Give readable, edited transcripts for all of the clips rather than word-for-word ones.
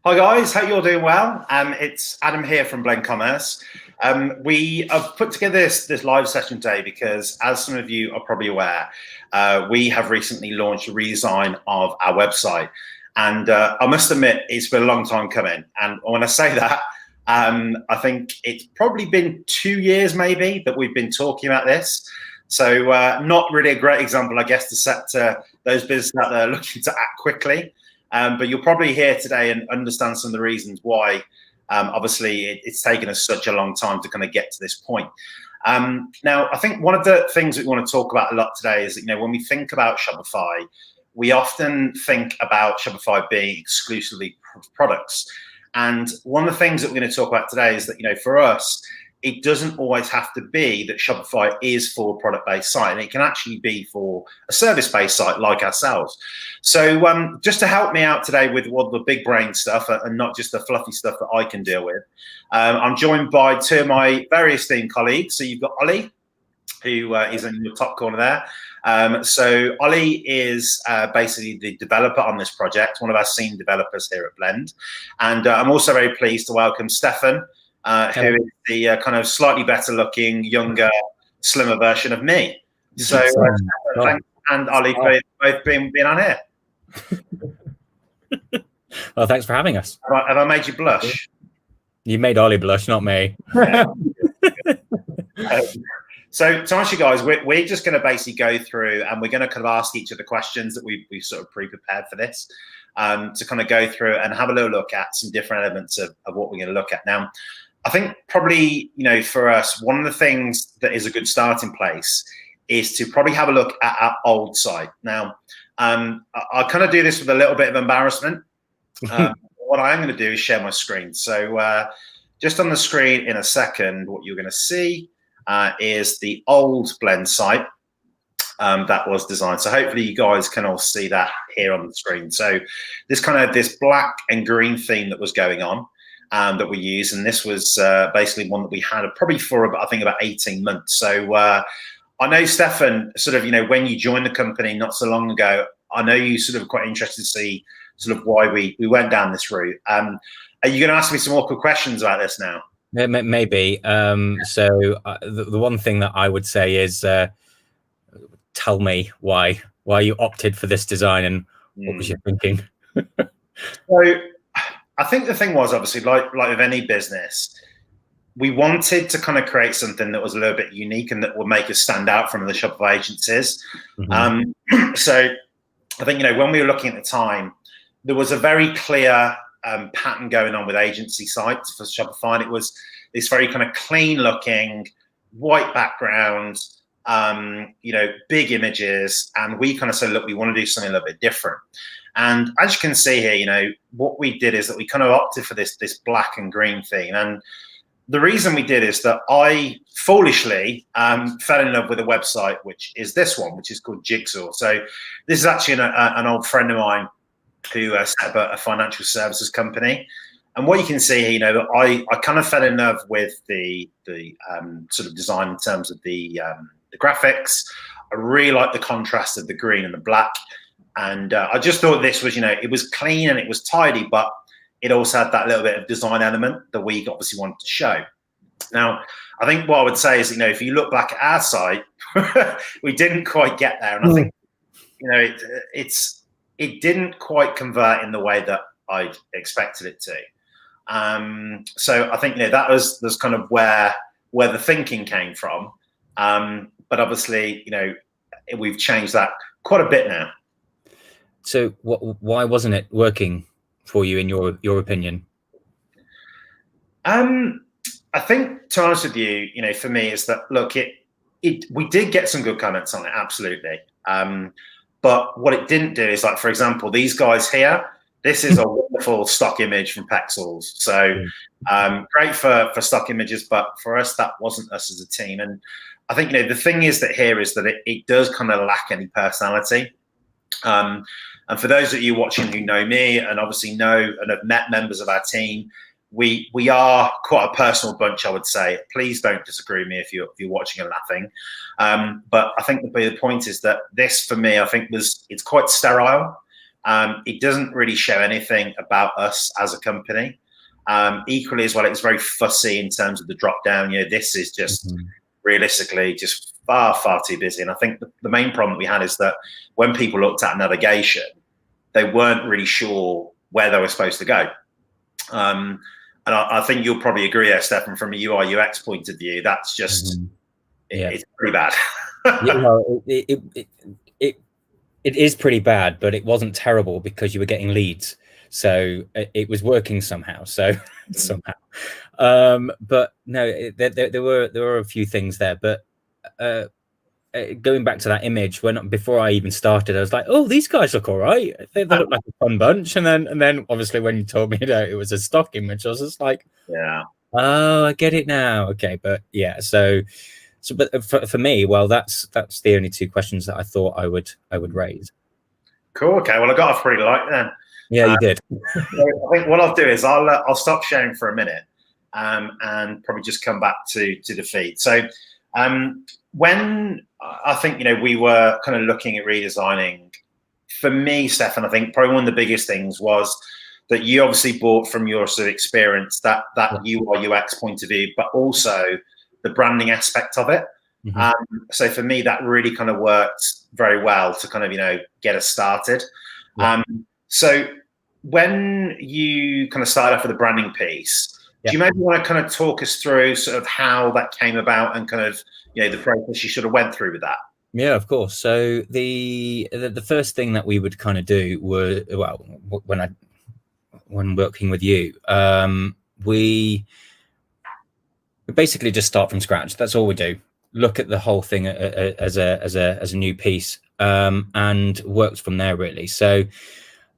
Hi guys, hope you're doing well. It's Adam here from Blend Commerce. We have put together this live session today because, as some of you are probably aware, we have recently launched a redesign of our website. And I must admit, it's been a long time coming. And when I say that, I think it's probably been 2 years maybe that we've been talking about this. So not really a great example, I guess, to set those businesses out there looking to act quickly. But you'll probably hear today and understand some of the reasons why, obviously, it's taken us such a long time to kind of get to this point. Now, I think one of the things that we want to talk about a lot today is that, when we think about Shopify, we often think about Shopify being exclusively products. And one of the things that we're going to talk about today is that, for us, it doesn't always have to be that Shopify is for a product-based site, and it can actually be for a service-based site like ourselves. So just to help me out today with all the big brain stuff and not just the fluffy stuff that I can deal with, I'm joined by two of my very esteemed colleagues. So you've got Ollie, who is in the top corner there. So Ollie is basically the developer on this project, one of our senior developers here at Blend. And I'm also very pleased to welcome Stefan, who is the kind of slightly better looking, younger, slimmer version of me. So thanks, and Ollie, for both being on here. Well, thanks for having us. Have I made you blush? You made Ollie blush, not me. So to answer you guys, we're just going to basically go through and we're going to kind of ask each of the questions that we've sort of pre-prepared for this, to kind of go through and have a little look at some different elements of what we're going to look at. Now, I think probably, for us, one of the things that is a good starting place is to probably have a look at our old site. Now, I kind of do this with a little bit of embarrassment. What I am going to do is share my screen. So just on the screen in a second, what you're going to see is the old Blend site that was designed. So hopefully you guys can all see that here on the screen. So this black and green theme that was going on, that we use, and this was basically one that we had probably for I think about 18 months. So I know, Stefan, sort of, when you joined the company not so long ago, I know you sort of quite interested to see sort of why we went down this route. Are you going to ask me some awkward questions about this now? Maybe. So the one thing that I would say is, tell me why you opted for this design and what was your thinking? So I think the thing was, obviously, like with any business, we wanted to kind of create something that was a little bit unique and that would make us stand out from the Shopify agencies. Mm-hmm. So I think, when we were looking at the time, there was a very clear pattern going on with agency sites for Shopify. And it was this very kind of clean looking, white background, big images. And we kind of said, look, we want to do something a little bit different. And as you can see here, what we did is that we kind of opted for this black and green theme. And the reason we did is that I foolishly fell in love with a website, which is this one, which is called Jigsaw. So this is actually an old friend of mine who set up a financial services company. And what you can see here, that I kind of fell in love with the sort of design in terms of the graphics. I really like the contrast of the green and the black. And I just thought this was, it was clean and it was tidy, but it also had that little bit of design element that we obviously wanted to show. Now, I think what I would say is, if you look back at our site, we didn't quite get there. And I think, it didn't quite convert in the way that I expected it to. So I think, that was kind of where the thinking came from. But obviously, we've changed that quite a bit now. So why wasn't it working for you, in your opinion? I think, to be honest with you, for me, is that, look, we did get some good comments on it, absolutely. But what it didn't do is, like, for example, these guys here, this is a wonderful stock image from Pexels. So great for stock images, but for us, that wasn't us as a team. And I think, the thing is that here is that it does kind of lack any personality. And for those of you watching who know me and obviously know and have met members of our team, we are quite a personal bunch, I would say. Please don't disagree with me if you're watching and laughing. But I think the point is that this, for me, I think it's quite sterile. It doesn't really show anything about us as a company. Equally as well, it's very fussy in terms of the drop down. This is just realistically just far too busy. And I think the main problem that we had is that when people looked at navigation, they weren't really sure where they were supposed to go. And I think you'll probably agree there, Stefan, from a UI UX point of view, that's just it's pretty bad. Well, it is pretty bad, but it wasn't terrible because you were getting leads, so it was working somehow. Somehow, but no, there were a few things there. But going back to that image, before I even started, I was like, "Oh, these guys look all right. They look like a fun bunch." And then obviously when you told me that it was a stock image, I was just like, "Yeah, oh, I get it now." Okay, but yeah, so but for me, well, that's the only two questions that I thought I would raise. Cool. Okay. Well, I got off pretty light then. Yeah, you did. I think what I'll do is I'll stop sharing for a minute, and probably just come back to the feed. So, when I think we were kind of looking at redesigning, for me, Stefan, I think probably one of the biggest things was that you obviously brought from your sort of experience that UI UX point of view, but also the branding aspect of it. So for me, that really kind of worked very well to kind of, get us started. So when you kind of started off with the branding piece, do you maybe want to kind of talk us through sort of how that came about and kind of, the process you sort of went through with that? Yeah, of course. So the first thing that we would kind of do was, well, when working with you, we basically just start from scratch. That's all we do. Look at the whole thing as a new piece, and worked from there really. So,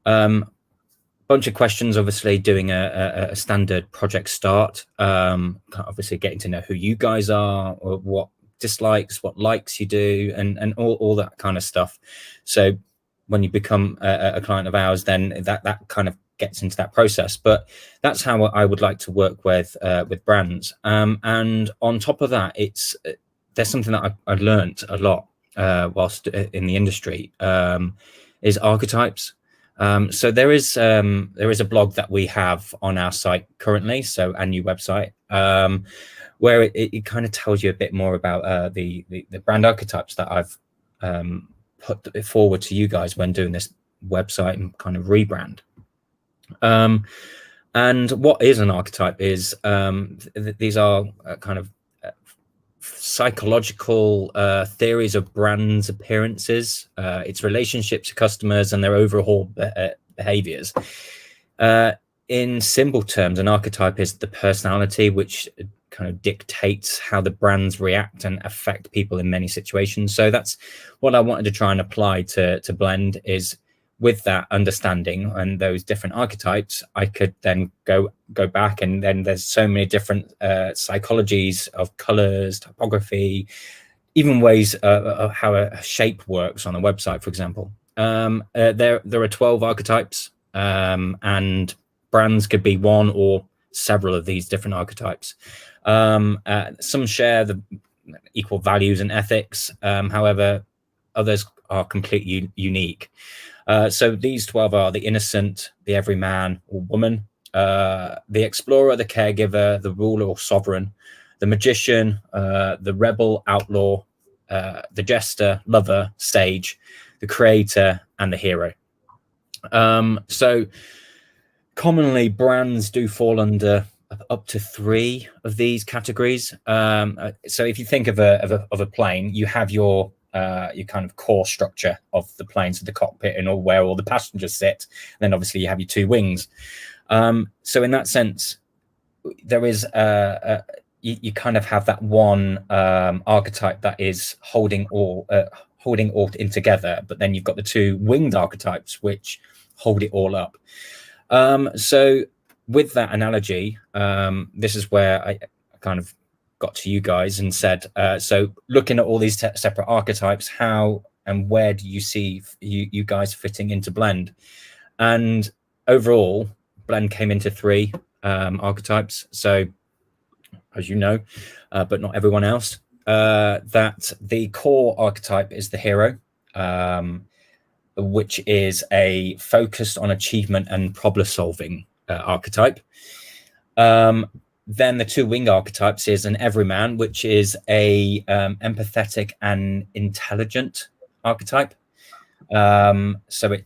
bunch of questions. Obviously, doing a standard project start. Obviously, getting to know who you guys are, or what dislikes, what likes you do, and all that kind of stuff. So, when you become a client of ours, then that kind of gets into that process. But that's how I would like to work with brands. And on top of that, there's something that I learned a lot whilst in the industry, is archetypes. So there is a blog that we have on our site currently, so our new website, where it kind of tells you a bit more about the brand archetypes that I've put forward to you guys when doing this website and kind of rebrand. And what is an archetype is these are kind of psychological theories of brands' appearances, its relationships to customers, and their overall behaviors. In simple terms, an archetype is the personality which kind of dictates how the brands react and affect people in many situations. So that's what I wanted to try and apply to Blend, is with that understanding and those different archetypes, I could then go back, and then there's so many different psychologies of colors, typography, even ways of how a shape works on a website, for example. There are 12 archetypes, and brands could be one or several of these different archetypes. Some share the equal values and ethics. However, others are completely unique. So these 12 are the innocent, the everyman or woman, the explorer, the caregiver, the ruler or sovereign, the magician, the rebel, outlaw, the jester, lover, sage, the creator, and the hero. So commonly brands do fall under up to 3 of these categories. So if you think of a plane, you have your kind of core structure of the plane, so the cockpit and where all the passengers sit. And then obviously you have your 2 wings. So in that sense, there is you kind of have that one archetype that is holding all in together, but then you've got the 2 winged archetypes which hold it all up. So with that analogy, this is where I kind of got to you guys and said, so looking at all these separate archetypes, how and where do you see you guys fitting into Blend? And overall, Blend came into 3 archetypes. So as you know, but not everyone else, that the core archetype is the hero. which is a focused on achievement and problem solving archetype. Then the two wing archetypes is an everyman, which is a empathetic and intelligent archetype. So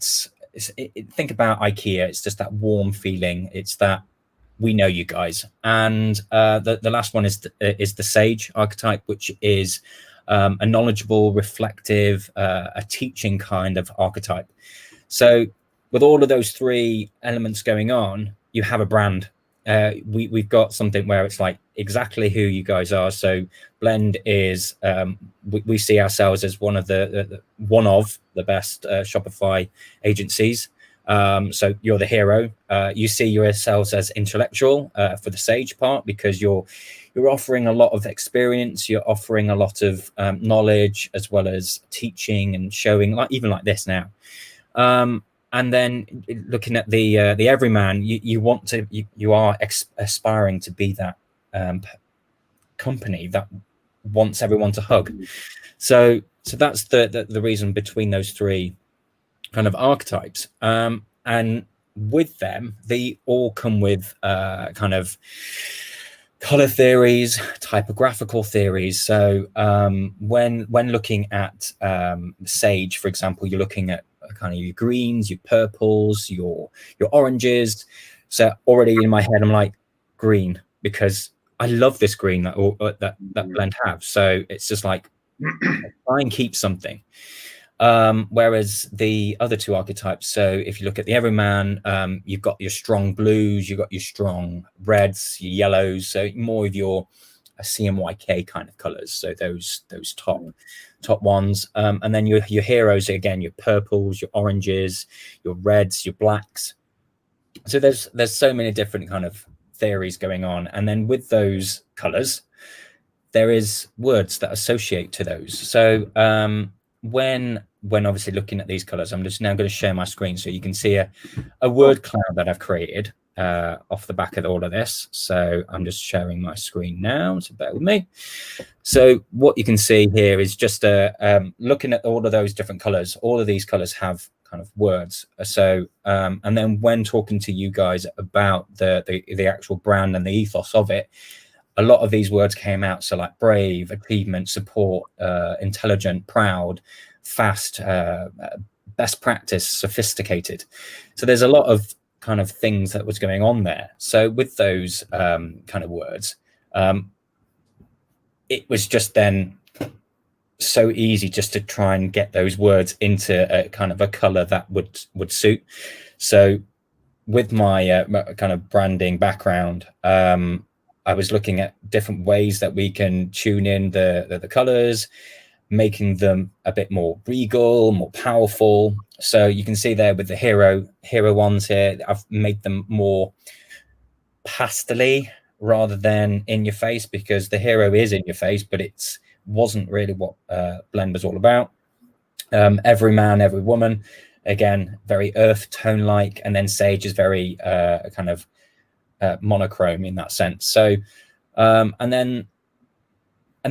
think about IKEA. It's just that warm feeling. It's that we know you guys. And the last one is the sage archetype, which is a knowledgeable, reflective, a teaching kind of archetype. So with all of those three elements going on, you have a brand. We've got something where it's like exactly who you guys are. So Blend is we see ourselves as one of the best Shopify agencies. So you're the hero. You see yourselves as intellectual for the sage part, because you're offering a lot of experience. You're offering a lot of knowledge, as well as teaching and showing, like even like this now. And then looking at the everyman, you are aspiring to be that company that wants everyone to hug. So that's the reason between those three kind of archetypes. And with them, they all come with kind of color theories, typographical theories. So when looking at sage, for example, you're looking at kind of your greens, your purples, your oranges. So already in my head, I'm like green, because I love this green that Blend have. So it's just like try and keep something. Whereas the other two archetypes, so if you look at the everyman, you've got your strong blues, you've got your strong reds, your yellows, so more of your CMYK kind of colors. So those top ones, and then your heroes, again, your purples, your oranges, your reds, your blacks. So there's so many different kind of theories going on, and then with those colors, there is words that associate to those. So when obviously looking at these colors, I'm just now going to share my screen so you can see a word cloud that I've created off the back of all of this. So I'm just sharing my screen now, so bear with me. So what you can see here is just looking at all of those different colors. All of these colors have kind of words. So and then when talking to you guys about the actual brand and the ethos of it, a lot of these words came out. So like brave, achievement, support, intelligent, proud, fast, best practice, sophisticated. So there's a lot of kind of things that was going on there. So with those kind of words, it was just then so easy just to try and get those words into a kind of a color that would suit. So with my kind of branding background, I was looking at different ways that we can tune in the colors, making them a bit more regal, more powerful. So you can see there with the hero ones here, I've made them more pastely rather than in your face, because the hero is in your face, but it wasn't really what Blend was all about. Every man, every woman, again, very earth tone like, and then sage is very kind of monochrome in that sense. So and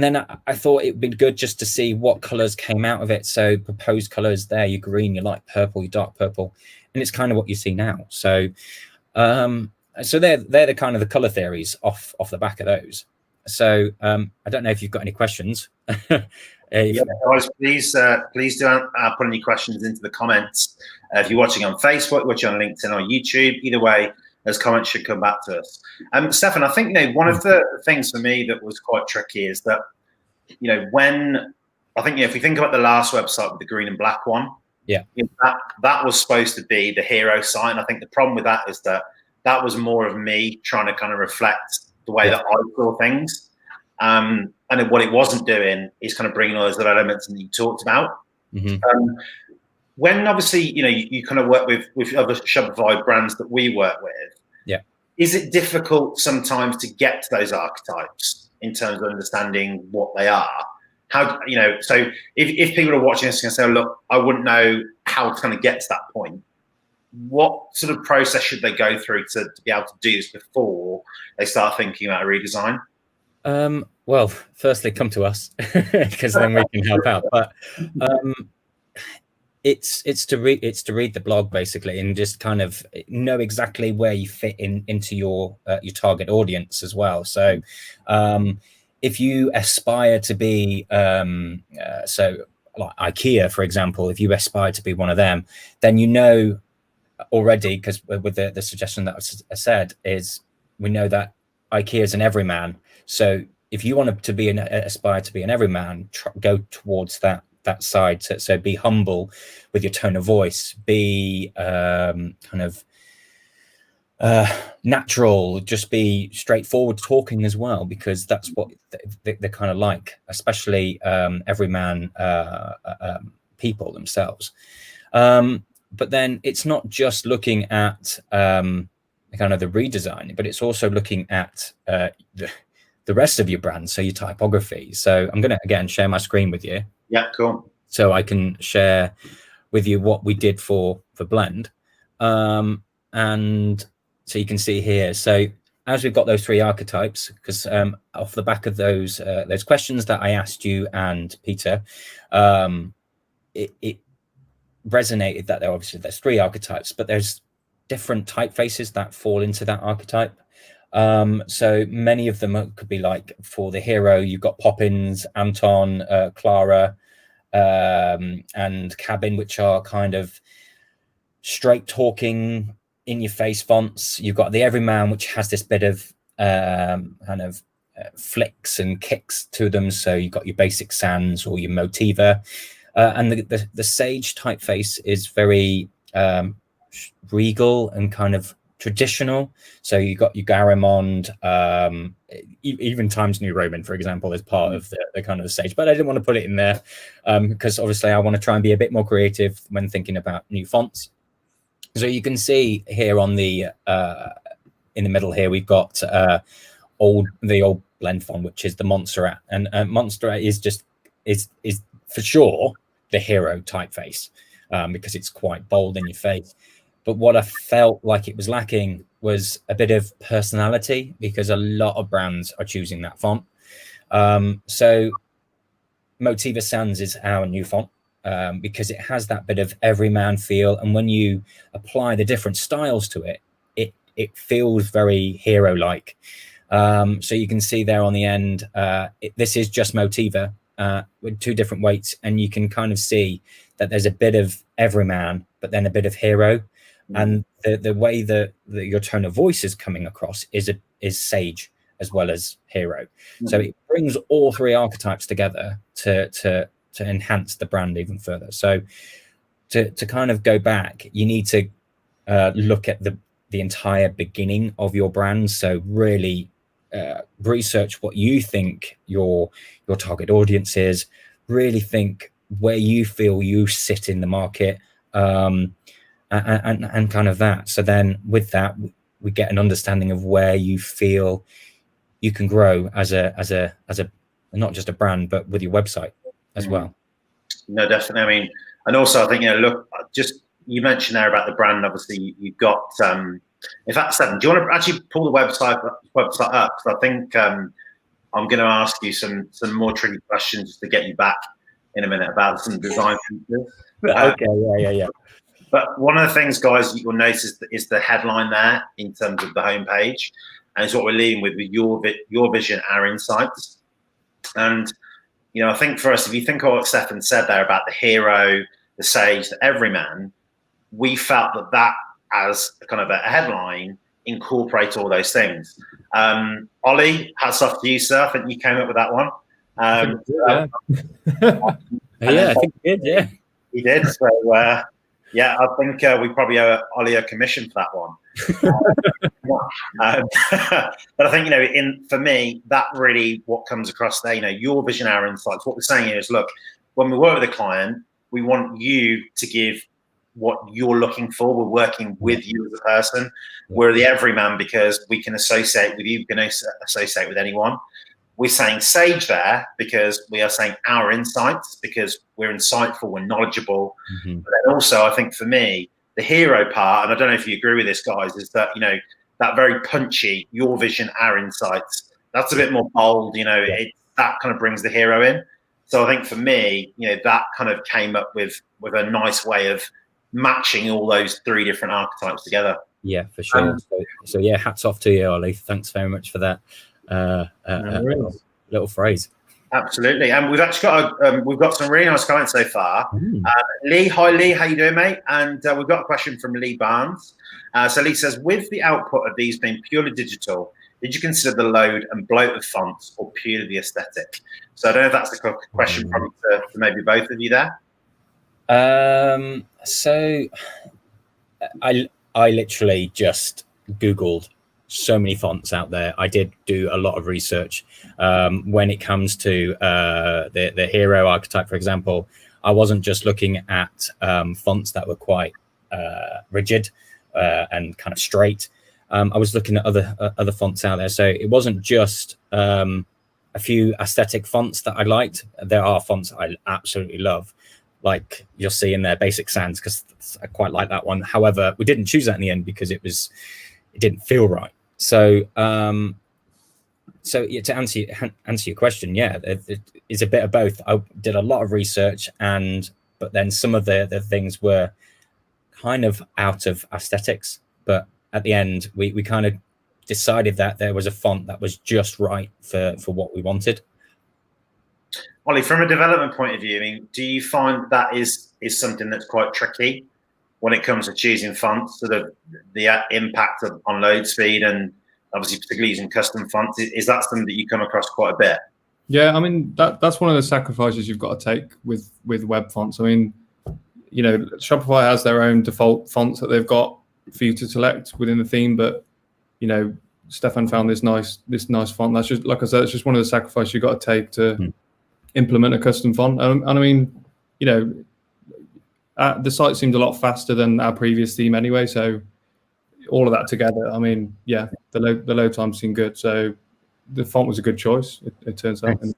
then I thought it'd be good just to see what colors came out of it. So proposed colors there, your green, your light purple, your dark purple, and it's kind of what you see now. So so they're the kind of the color theories off the back of those. So I don't know if you've got any questions. Yeah, guys, please do put any questions into the comments. If you're watching on Facebook, watching on LinkedIn or YouTube, either way, those comments should come back to us. Stefan, I think one of the things for me that was quite tricky is that when I think if we think about the last website with the green and black one, that was supposed to be the hero sign. I think the problem with that is that was more of me trying to kind of reflect the way that I saw things. And what it wasn't doing is kind of bringing all those other elements that you talked about. Mm-hmm. When obviously, you kind of work with other Shopify brands that we work with, is it difficult sometimes to get to those archetypes in terms of understanding what they are? How, so if people are watching this and say, look, I wouldn't know how to kind of get to that point, what sort of process should they go through to be able to do this before they start thinking about a redesign? Well, firstly, come to us because then we can help out. But it's to read the blog basically, and just kind of know exactly where you fit into your target audience as well. So if you aspire to be so like IKEA, for example, if you aspire to be one of them, then you know already, because with the suggestion that I said, is we know that IKEA is an everyman. So if you want to be aspire to be an everyman, go towards that side. So be humble with your tone of voice, be kind of natural, just be straightforward talking as well, because that's what they're kind of like, especially everyman people themselves. But then it's not just looking at kind of the redesign, but it's also looking at the rest of your brand, so your typography. So I'm going to again share my screen with you. Yeah, cool. So I can share with you what we did for Blend, and so you can see here. So as we've got those 3 archetypes, because off the back of those questions that I asked you and Peter, it resonated that there's 3 archetypes, but there's different typefaces that fall into that archetype. So many of them could be like, for the hero, you've got Poppins, Anton, Clara, and Cabin, which are kind of straight talking, in your face fonts. You've got the Everyman, which has this bit of kind of flicks and kicks to them. So you've got your basic sans or your Motiva. And the Sage typeface is very regal and kind of traditional. So you got your Garamond, even Times New Roman, for example, is part of the kind of Sage. But I didn't want to put it in there because obviously I want to try and be a bit more creative when thinking about new fonts. So you can see here on the in the middle here, we've got the old Blend font, which is the Montserrat, and Montserrat is for sure the hero typeface because it's quite bold in your face. But what I felt like it was lacking was a bit of personality, because a lot of brands are choosing that font. So Motiva Sans is our new font because it has that bit of everyman feel. And when you apply the different styles to it, it feels very hero-like. So you can see there on the end, this is just Motiva with 2 different weights. And you can kind of see that there's a bit of everyman, but then a bit of hero. And the way that your tone of voice is coming across is Sage as well as hero. So it brings all 3 archetypes together to enhance the brand even further. So to kind of go back, you need to look at the entire beginning of your brand. So really research what you think your target audience is. Really think where you feel you sit in the market. And kind of that. So then with that, we get an understanding of where you feel you can grow as a not just a brand, but with your website as well. No, definitely. I mean, and also I think, look, just you mentioned there about the brand. Obviously, you've got. In fact, Seven, do you want to actually pull the website up? Because I think I'm going to ask you some more tricky questions to get you back in a minute about some design features. Okay. Yeah. But one of the things, guys, that you'll notice is the headline there in terms of the homepage, and it's what we're leading with your vision, our insights. And I think for us, if you think of what Stefan said there about the hero, the sage, the everyman, we felt that as kind of a headline incorporate all those things. Ollie, hats off to you, sir. I think you came up with that one. I think he did. Yeah, he did. So. Yeah, I think we probably owe Ollie a commission for that one. But I think, for me, that really what comes across there, your vision, our insights. What we're saying here is, look, when we work with a client, we want you to give what you're looking for. We're working with you as a person. We're the everyman because we can associate with you. We can associate with anyone. We're saying Sage there because we are saying our insights, because we're insightful, we're knowledgeable. But then also, I think for me, the hero part, and I don't know if you agree with this, guys, is that, that very punchy, your vision, our insights, that's a bit more bold, that kind of brings the hero in. So I think for me, that kind of came up with a nice way of matching all those 3 different archetypes together. Yeah, for sure. So yeah, hats off to you, Ollie. Thanks very much for that little phrase. Absolutely, and we've actually got some really nice comments so far. Lee, hi Lee, how you doing, mate? And we've got a question from Lee Barnes. So Lee says, with the output of these being purely digital, did you consider the load and bloat of fonts, or purely the aesthetic? So I don't know if that's the question probably to maybe both of you there. So I literally just Googled so many fonts out there. I did do a lot of research when it comes to the hero archetype, for example. I wasn't just looking at fonts that were quite rigid and kind of straight. I was looking at other fonts out there. So it wasn't just a few aesthetic fonts that I liked. There are fonts I absolutely love, like you'll see in there, Basic Sans, because I quite like that one. However, we didn't choose that in the end because it didn't feel right. So yeah, to answer your question, yeah, it's a bit of both. I did a lot of research, but then some of the things were kind of out of aesthetics. But at the end, we kind of decided that there was a font that was just right for what we wanted. Ollie, from a development point of view, I mean, do you find that is something that's quite tricky when it comes to choosing fonts, sort of the impact on load speed, and obviously particularly using custom fonts? Is that something that you come across quite a bit? Yeah, I mean, that's one of the sacrifices you've got to take with web fonts. I mean, Shopify has their own default fonts that they've got for you to select within the theme, but Stefan found this nice font. That's just, like I said, it's just one of the sacrifices you've got to take to implement a custom font. And I mean, the site seemed a lot faster than our previous theme anyway. So all of that together, I mean, yeah, the load time seemed good. So the font was a good choice. It turns out, and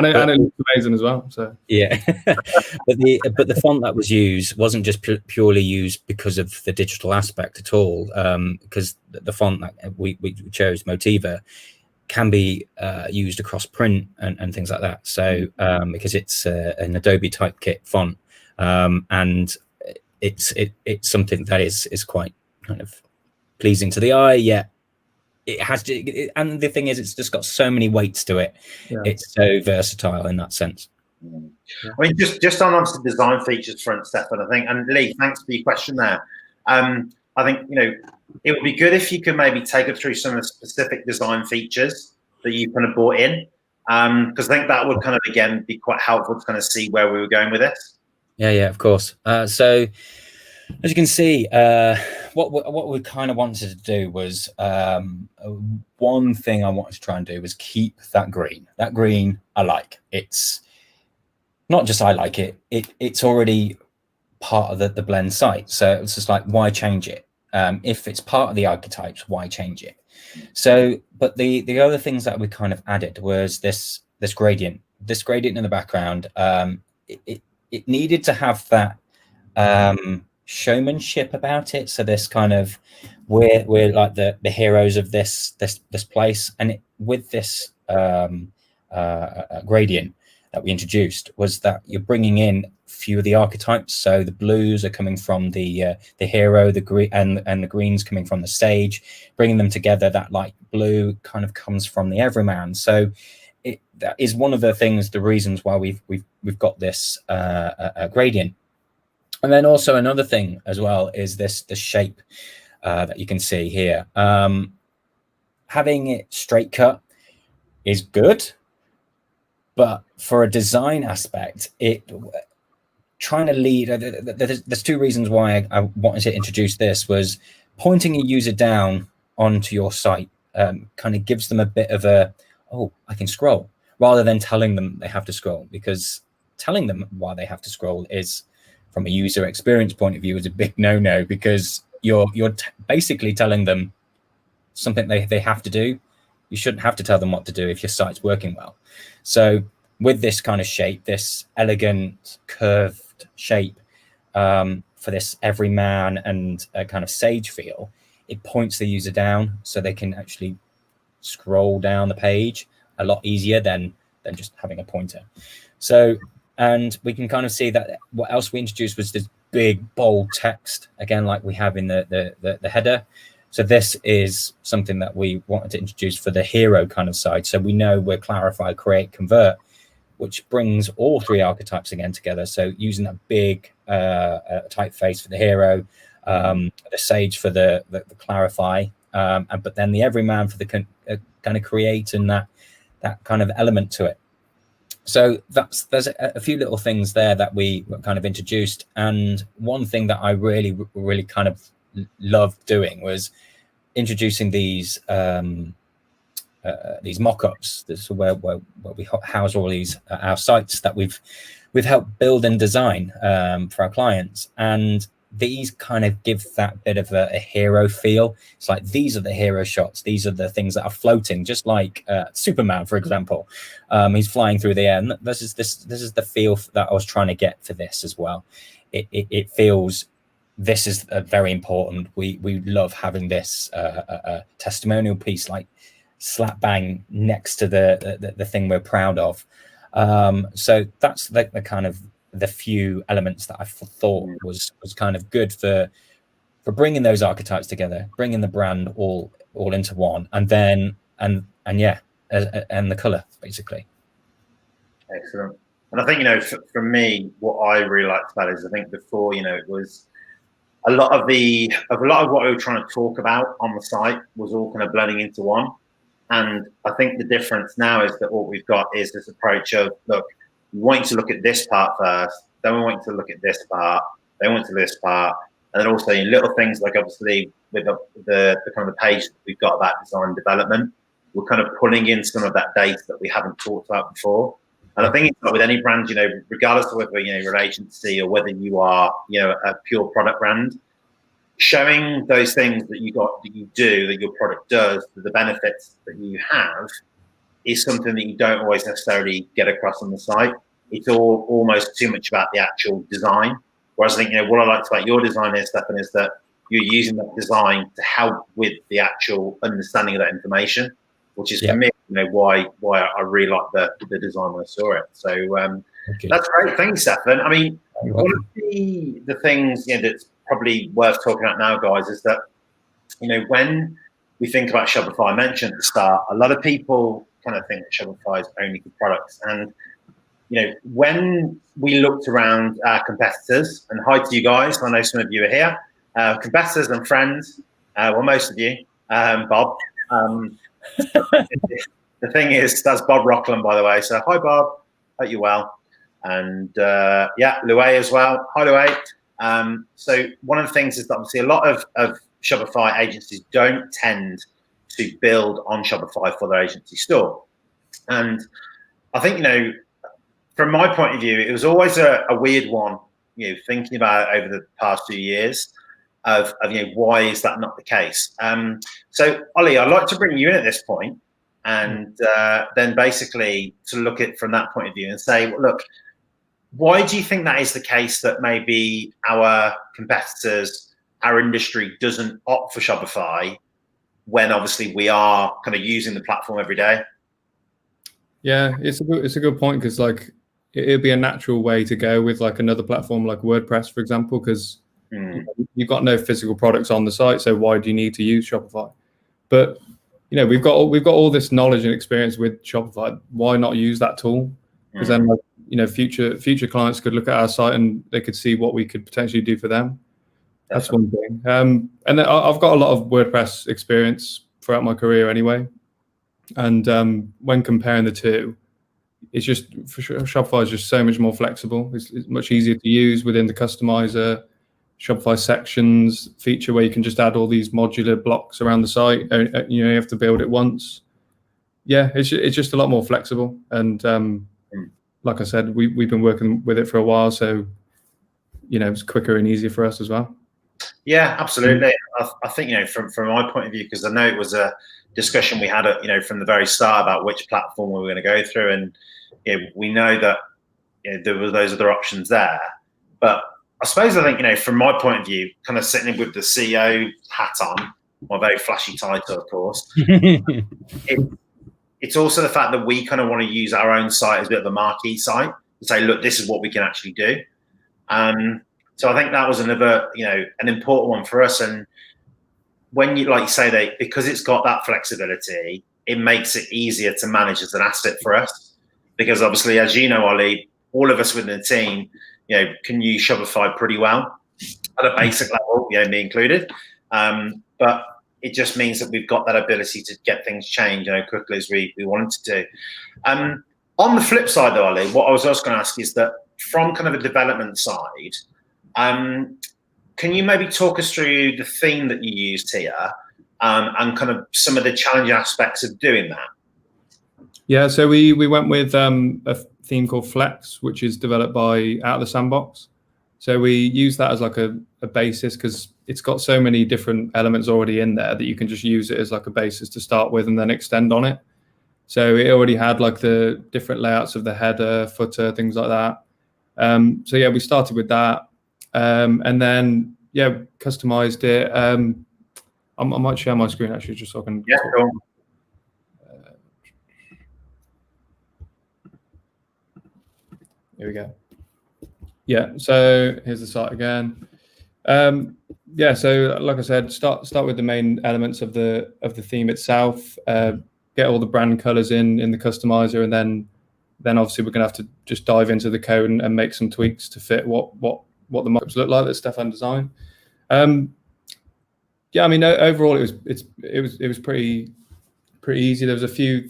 it looks amazing as well. So yeah, but the font that was used wasn't just purely used because of the digital aspect at all. Because the font that we chose, Motiva, can be used across print and things like that. So because it's an Adobe Typekit font, and it's something that is quite kind of pleasing to the eye, yet it has to, and the thing is, it's just got so many weights to it. Yeah. It's so versatile in that sense. I mean, just on the design features front, Stefan, I think, and Lee, thanks for your question there. I think it would be good if you could maybe take us through some of the specific design features that you kind of brought in, because I think that would kind of again be quite helpful to kind of see where we were going with this. Yeah, of course. So as you can see, what we kind of wanted to do was one thing I wanted to try and do was keep that green. That green I like. It's not just I like it. It's already part of the blend site. So it's just like, why change it? If it's part of the archetypes, why change it? So, but the other things that we kind of added was this gradient. This gradient in the background. It needed to have that showmanship about it. So this kind of we're like the heroes of this place, and with this gradient that we introduced was that you're bringing in a few of the archetypes. So the blues are coming from the hero, the green, and the greens coming from the sage, bringing them together. That light blue kind of comes from the everyman. So that is one of the things, the reasons why we've got this gradient. And then also another thing as well is the shape that you can see here. Having it straight cut is good, but for a design aspect, trying to lead. There's two reasons why I wanted to introduce this. Was pointing a user down onto your site kind of gives them a bit of I can scroll, rather than telling them they have to scroll, because telling them why they have to scroll is, from a user experience point of view, is a big no-no, because you're basically telling them something they have to do. You shouldn't have to tell them what to do if your site's working well. So with this kind of shape, this elegant curved shape for this everyman and a kind of sage feel, it points the user down so they can actually scroll down the page a lot easier than than just having a pointer. So, and we can kind of see that what else we introduced was this big bold text, again, like we have in the header. So this is something that we wanted to introduce for the hero kind of side. So we know we're clarify, create, convert, which brings all three archetypes again together. So using that big typeface for the hero, the sage for the clarify, but then the everyman for the kind of create, and that kind of element to it. So there's a few little things there that we kind of introduced. And one thing that I really kind of loved doing was introducing these mock-ups. This is where we house all these our sites that we've helped build and design for our clients, and these kind of give that bit of a hero feel. It's like, these are the hero shots, these are the things that are floating, just like Superman, for example. He's flying through the air, and this is the feel that I was trying to get for this as well. It feels, this is very important. We love having this testimonial piece like slap bang next to the thing we're proud of. So that's the kind of the few elements that I thought was kind of good for bringing those archetypes together, bringing the brand all into one, and then and the color, basically. Excellent. And I think, for me, what I really liked about it is, I think before, it was a lot of what we were trying to talk about on the site was all kind of blending into one. And I think the difference now is that what we've got is this approach of, look, we want you to look at this part first, then we want you to look at this part, then we want to this part, and then also little things like, obviously, with the kind of the page that we've got about design development, we're kind of pulling in some of that data that we haven't talked about before. And I think it's like with any brand, regardless of whether you're an agency or whether you are, a pure product brand, showing those things that that your product does, the benefits that you have, is something that you don't always necessarily get across on the site. It's almost too much about the actual design. Whereas I think, what I liked about your design here, Stefan, is that you're using that design to help with the actual understanding of that information, which is for me, why I really like the design when I saw it. So that's great. Thank you, Stefan. I mean, one of the things that's probably worth talking about now, guys, is that when we think about Shopify, I mentioned at the start, a lot of people kind of think that Shopify is only for products. And when we looked around our competitors, and hi to you guys, I know some of you are here, competitors and friends, well, most of you, Bob. The thing is, that's Bob Rockland, by the way. So hi, Bob. Hope you're well. And Louay as well. Hi, Louay. So one of the things is that obviously a lot of Shopify agencies don't tend to build on Shopify for their agency store. And I think, from my point of view, it was always a weird one, thinking about it over the past 2 years of why is that not the case? So Ollie, I'd like to bring you in at this point and then basically to look at from that point of view and say, well, look, why do you think that is the case that maybe our competitors, our industry doesn't opt for Shopify when obviously we are kind of using the platform every day? Yeah, it's a good point, because like it'd be a natural way to go with like another platform like WordPress, for example, because you've got no physical products on the site, so why do you need to use Shopify? But we've got all this knowledge and experience with Shopify. Why not use that tool? Because then future clients could look at our site and they could see what we could potentially do for them. That's one thing. And then I've got a lot of WordPress experience throughout my career anyway. And when comparing the two, it's just, for sure, Shopify is just so much more flexible. It's much easier to use within the customizer. Shopify sections feature where you can just add all these modular blocks around the site. You have to build it once. Yeah, it's just a lot more flexible. And like I said, we've been working with it for a while, so it's quicker and easier for us as well. Yeah, absolutely. I think from my point of view, because I know it was a discussion we had from the very start about which platform we were going to go through, and we know that there were those other options there. But I suppose I think from my point of view, kind of sitting with the CEO hat on, my very flashy title, of course, it's also the fact that we kind of want to use our own site as a bit of a marquee site to say, look, this is what we can actually do. So I think that was another, an important one for us. And when you, like you say, that because it's got that flexibility, it makes it easier to manage as an asset for us. Because obviously, as you know, Ollie, all of us within the team, can use Shopify pretty well at a basic level, me included. But it just means that we've got that ability to get things changed, quickly as we wanted to do. On the flip side, though, Ollie, what I was also going to ask is that from kind of a development side, can you maybe talk us through the theme that you used here and kind of some of the challenging aspects of doing that? Yeah, so we went with a theme called Flex, which is developed by Out of the Sandbox. So we use that as like a basis because it's got so many different elements already in there that you can just use it as like a basis to start with and then extend on it. So it already had like the different layouts of the header, footer, things like that. So yeah, we started with that. And then, customized it. I might share my screen actually just so I can. Yeah, cool. Here we go. Yeah, so here's the site again. So like I said, start with the main elements of the theme itself. Get all the brand colors in the customizer, and then obviously we're gonna have to just dive into the code and make some tweaks to fit what the mockups look like that Stefan designed. Overall it was pretty easy. There was a few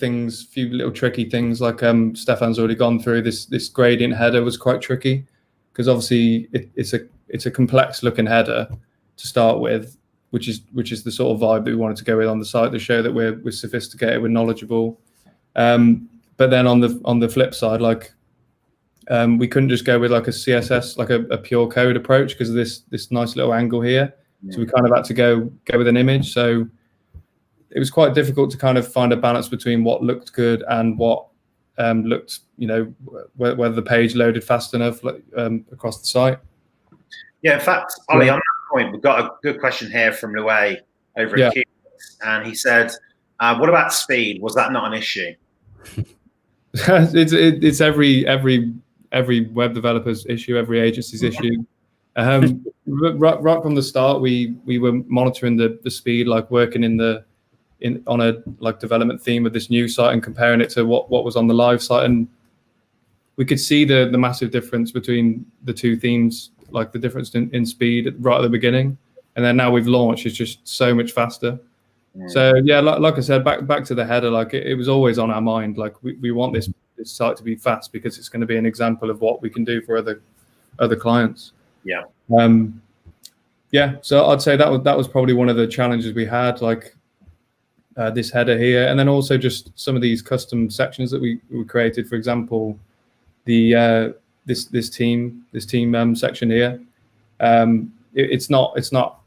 little tricky things like Stefan's already gone through. This gradient header was quite tricky because obviously it's a complex looking header to start with, which is the sort of vibe that we wanted to go with on the site to show that we're sophisticated, we're knowledgeable. But then on the flip side, we couldn't just go with like a CSS, like a pure code approach because of this nice little angle here. Yeah. So we kind of had to go with an image. So it was quite difficult to kind of find a balance between what looked good and what looked, whether the page loaded fast enough across the site. Yeah, in fact, Ollie, on that point, we've got a good question here from Louay over at Q, and he said, "What about speed? Was that not an issue?" It's every web developer's issue, every agency's issue. Right from the start, we were monitoring the speed, like working on a like development theme of this new site and comparing it to what was on the live site, and we could see the massive difference between the two themes, like the difference in speed right at the beginning, and then now we've launched, it's just so much faster. So yeah, like I said, back to the header, like it was always on our mind. Like we want this site to be fast because it's going to be an example of what we can do for other clients. Yeah. So I'd say that was probably one of the challenges we had, like this header here, and then also just some of these custom sections that we created. For example, the this team section here. It's not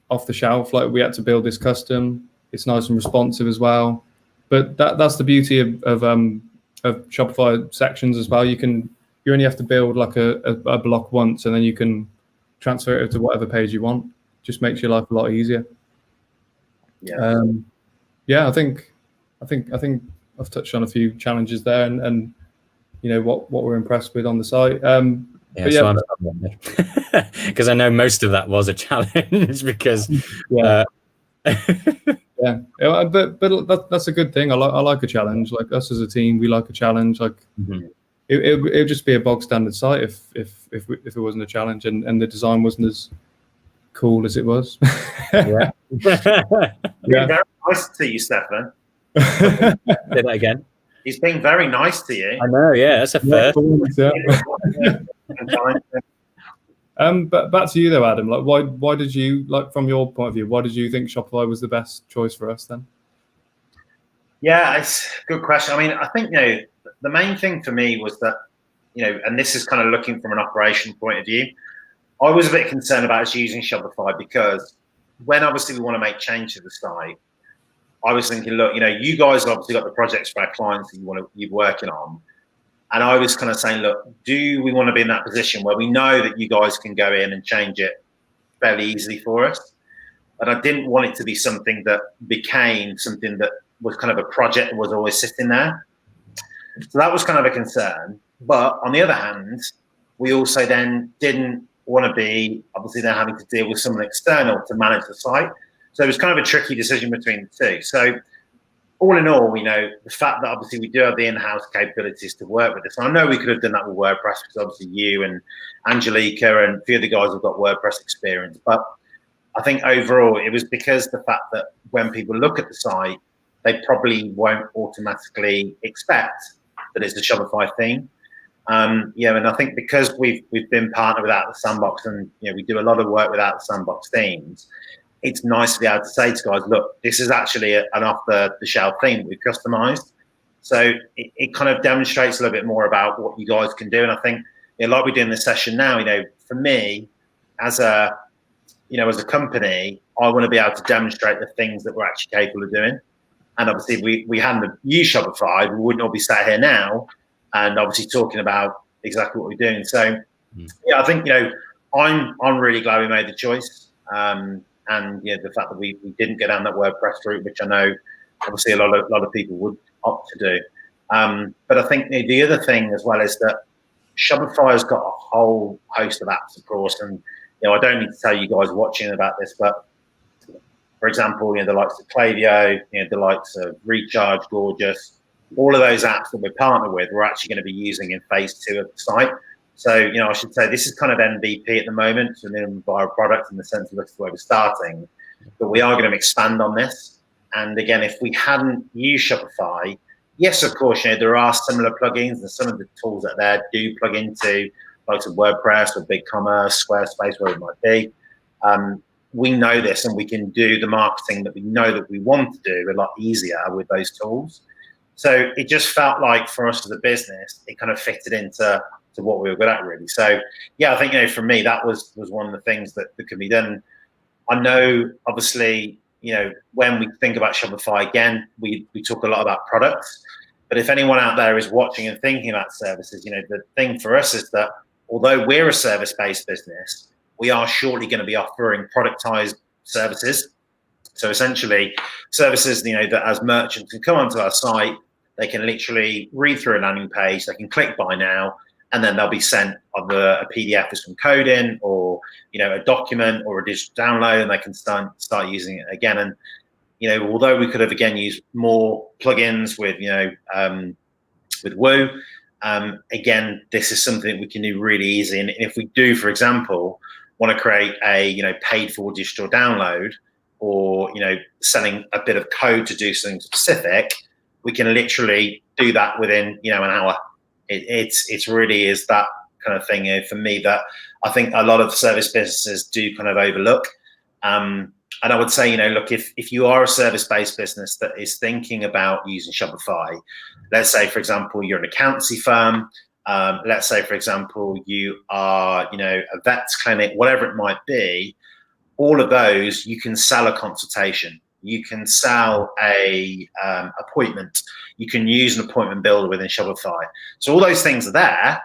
off the shelf. Like we had to build this custom. It's nice and responsive as well. But that's the beauty of Shopify sections as well. You only have to build like a block once, and then you can transfer it to whatever page you want. Just makes your life a lot easier. Yeah. I think I've touched on a few challenges there, and what we're impressed with on the site. Because I know most of that was a challenge because but that's a good thing. I like a challenge. Like us as a team, we like a challenge. Like it would just be a bog standard site if it wasn't a challenge and the design wasn't as cool as it was. Yeah. Very nice to you, Stefan. Say that again. He's being very nice to you. I know, yeah, that's a first. But back to you though, Adam. Like, why did you, like, from your point of view, why did you think Shopify was the best choice for us then? Yeah, it's a good question. I mean, I think the main thing for me was that and this is kind of looking from an operation point of view. I was a bit concerned about us using Shopify because when obviously we want to make change to the site, I was thinking, look, you guys have obviously got the projects for our clients that you're working on. And I was kind of saying, look, do we want to be in that position where we know that you guys can go in and change it fairly easily for us? But I didn't want it to be something that became something that was kind of a project that was always sitting there. So that was kind of a concern. But on the other hand, we also then didn't want to be obviously then having to deal with someone external to manage the site. So it was kind of a tricky decision between the two. So all in all, the fact that obviously we do have the in-house capabilities to work with this. And I know we could have done that with WordPress because obviously you and Angelica and a few of the guys have got WordPress experience. But I think overall it was because the fact that when people look at the site, they probably won't automatically expect that it's a Shopify theme. And I think because we've been partnered with Out the Sandbox, and we do a lot of work with Out the Sandbox themes, it's nice to be able to say to guys, look, this is actually an off-the-shelf theme that we've customized. So it kind of demonstrates a little bit more about what you guys can do. And I think, like we do in this session now, for me, as a company, I want to be able to demonstrate the things that we're actually capable of doing. And obviously, if we hadn't used Shopify, we wouldn't all be sat here now and obviously talking about exactly what we're doing. So, I think, I'm really glad we made the choice. And the fact that we didn't go down that WordPress route, which I know obviously a lot of people would opt to do. But I think the other thing as well is that Shopify has got a whole host of apps, of course. And I don't need to tell you guys watching about this, but for example, the likes of Klaviyo, the likes of Recharge, Gorgeous, all of those apps that we're partnered with, we're actually going to be using in phase 2 of the site. So, I should say this is kind of MVP at the moment, so minimum viable product in the sense of that's where we're starting. But we are going to expand on this. And again, if we hadn't used Shopify, yes, of course, there are similar plugins and some of the tools that there do plug into like WordPress or BigCommerce, Squarespace, whatever it might be. We know this and we can do the marketing that we know that we want to do a lot easier with those tools. So it just felt like for us as a business, it kind of fitted into what we were good at, really. So I think for me that was one of the things that could be done. I know obviously when we think about Shopify, again we talk a lot about products, but if anyone out there is watching and thinking about services, the thing for us is that although we're a service-based business, we are shortly going to be offering productized services. So essentially services that as merchants can come onto our site, they can literally read through a landing page, they can click buy now, and then they'll be sent either a PDF with some code in, or a document or a digital download, and they can start using it again. And although we could have again used more plugins with with Woo, again this is something we can do really easy. And if we do, for example, want to create a paid for digital download, or selling a bit of code to do something specific, we can literally do that within an hour. It's really is that kind of thing for me that I think a lot of service businesses do kind of overlook. And I would say, look, if you are a service-based business that is thinking about using Shopify, let's say, for example, you're an accountancy firm, let's say, for example, you are, a vet's clinic, whatever it might be, all of those, you can sell a consultation. You can sell a appointment. You can use an appointment builder within Shopify. So all those things are there.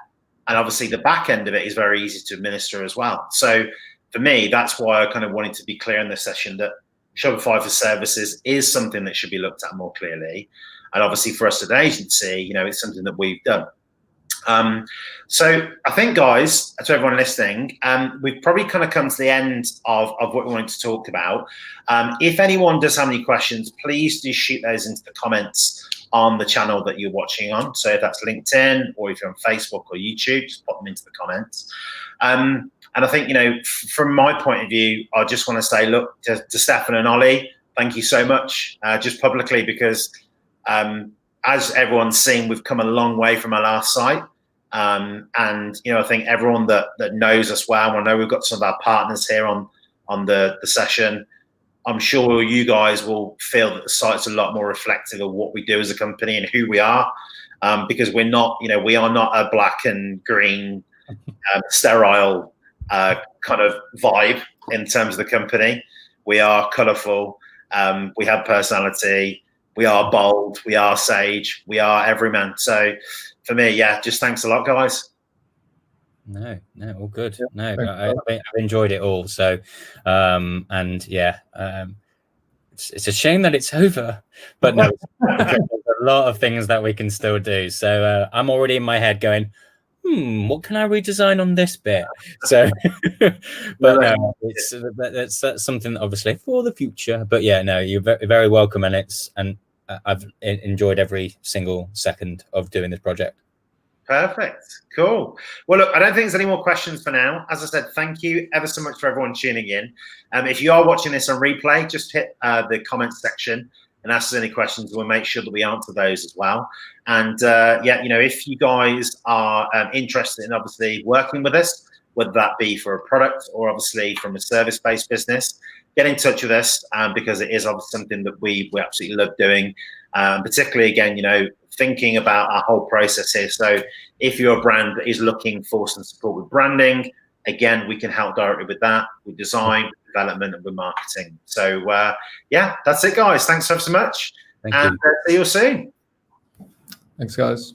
And obviously the back end of it is very easy to administer as well. So for me, that's why I kind of wanted to be clear in this session that Shopify for services is something that should be looked at more clearly. And obviously for us as an agency, it's something that we've done. So I think, guys, to everyone listening, we've probably kind of come to the end of what we wanted to talk about. If anyone does have any questions, please do shoot those into the comments on the channel that you're watching on. So if that's LinkedIn, or if you're on Facebook or YouTube, just pop them into the comments. And I think, from my point of view, I just want to say, look, to Stefan and Ollie, thank you so much, just publicly, because as everyone's seen, we've come a long way from our last site. And I think everyone that knows us well, I know we've got some of our partners here on the session. I'm sure you guys will feel that the site's a lot more reflective of what we do as a company and who we are, because we are not a black and green sterile kind of vibe in terms of the company. We are colourful. We have personality. We are bold. We are sage. We are everyman. So for me, just thanks a lot, guys. No, all good. No, I've enjoyed it all. So, it's a shame that it's over, but no, there's a lot of things that we can still do. So I'm already in my head going, what can I redesign on this bit? So, but no, that's something obviously for the future. But yeah, no, you're very welcome, and I've enjoyed every single second of doing this project. Perfect. Cool. Well, look, I don't think there's any more questions for now. As I said, thank you ever so much for everyone tuning in. If you are watching this on replay, just hit the comments section and ask us any questions. We'll make sure that we answer those as well. And yeah, if you guys are interested in obviously working with us, whether that be for a product or obviously from a service-based business, get in touch with us because it is obviously something that we absolutely love doing. Particularly, again, thinking about our whole process here. So if you're a brand that is looking for some support with branding, again, we can help directly with that, with design, with development, and with marketing. So yeah, that's it, guys. Thanks so much. Thank you. See you soon. Thanks, guys.